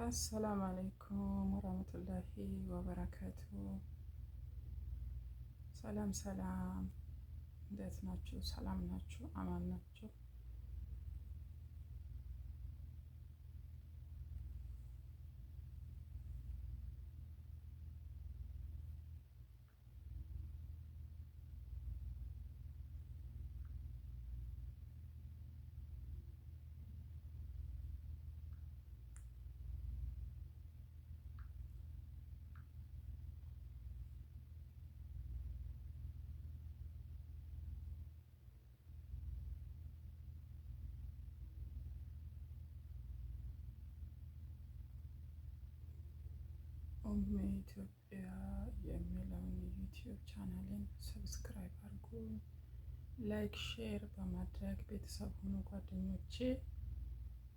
አሰላም አለይኩም ወራህመቱላሂ ወበረካቱ። ሰላም ሰላም፣ እንዴት ናችሁ? ሰላም ናችሁ? አማን ናችሁ? ኡሚ ኢትዮጵያ የሚለውን ዩቲዩብ ቻናልን ሰብስክራይብ አድርጉ፣ ላይክ ሼር በማድረግ ቤተሰብ ሆኑ ጓደኞቼ።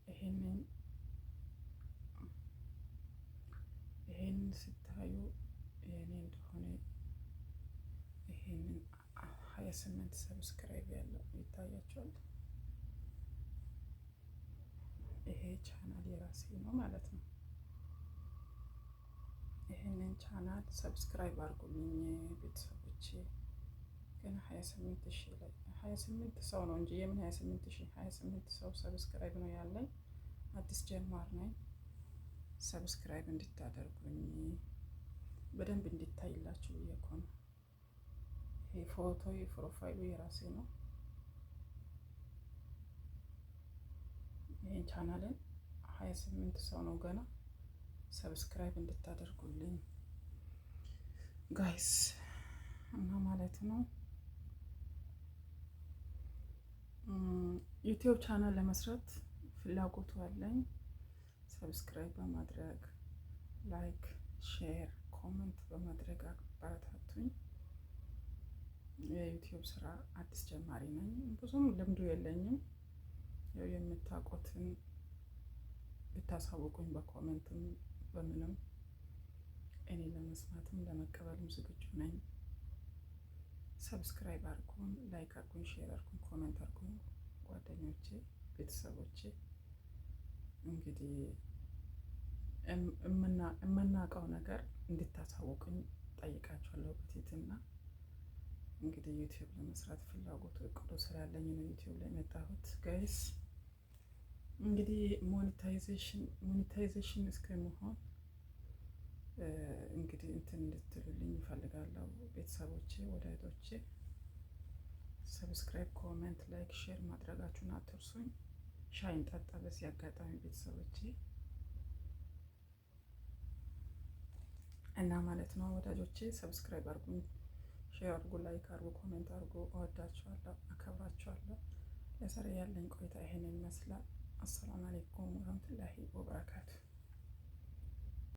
ይሄንን ስታዩ የኔ እንደሆነ ይሄንን 28 ሰብስክራይብ ያለው ይታያቸዋል። ይሄ ቻናል የራሴ ነው ማለት ነው። ይሄንን ቻናል ሰብስክራይብ አድርጉልኝ ቤተሰቦቼ። ግን 28,000 ላይ 28 ሰው ነው እንጂ የምን 28,000 28 ሰው ሰብስክራይብ ነው ያለኝ። አዲስ ጀማር ነኝ። ሰብስክራይብ እንድታደርጉኝ በደንብ እንዲታይላችሁ ብዬ እኮ ነው። ይሄ ፎቶ የፕሮፋይሉ የራሴ ነው። ይሄን ቻናልን 28 ሰው ነው ገና ሰብስክራይብ እንድታደርጉልኝ ጋይስ እና ማለት ነው። ዩቲዩብ ቻናል ለመስራት ፍላጎቱ አለኝ። ሰብስክራይብ በማድረግ ላይክ፣ ሼር፣ ኮመንት በማድረግ አበረታቱኝ። የዩቲዩብ ስራ አዲስ ጀማሪ ነኝ። ብዙም ልምዱ የለኝም። ያው የምታውቁትን ብታሳውቁኝ በኮመንትም በምንም እኔ ለመስማትም ለመቀበልም ዝግጁ ነኝ። ሰብስክራይብ አድርጉን፣ ላይክ አድርጉን፣ ሼር አድርጉን፣ ኮመንት አድርጉን ጓደኞቼ፣ ቤተሰቦቼ። እንግዲህ የምናውቀው ነገር እንድታሳውቁኝ ጠይቃችኋለሁ በትህትና። እንግዲህ ዩቲዩብ ለመስራት ፍላጎቱ እቅዱ ስላለኝ ነው ዩቲዩብ ላይ መጣሁት ጋይስ። እንግዲህ ሞኔታይዜሽን እስከመሆን እንግዲህ እንትን እንድትሉልኝ ይፈልጋለሁ ቤተሰቦቼ፣ ወዳጆቼ። ሰብስክራይብ፣ ኮሜንት፣ ላይክ፣ ሼር ማድረጋችሁን አትርሱኝ። ሻይን ጠጣ በዚህ አጋጣሚ ቤተሰቦቼ እና ማለት ነው ወዳጆቼ። ሰብስክራይብ አድርጉኝ፣ ሼር አድርጉ፣ ላይክ አድርጉ፣ ኮሜንት አድርጉ። እወዳችኋለሁ፣ አከብራችኋለሁ። ለዛሬ ያለኝ ቆይታ ይሄንን ይመስላል። አሰላሙ አለይኩም ወራህመቱላሂ ወበረካቱ።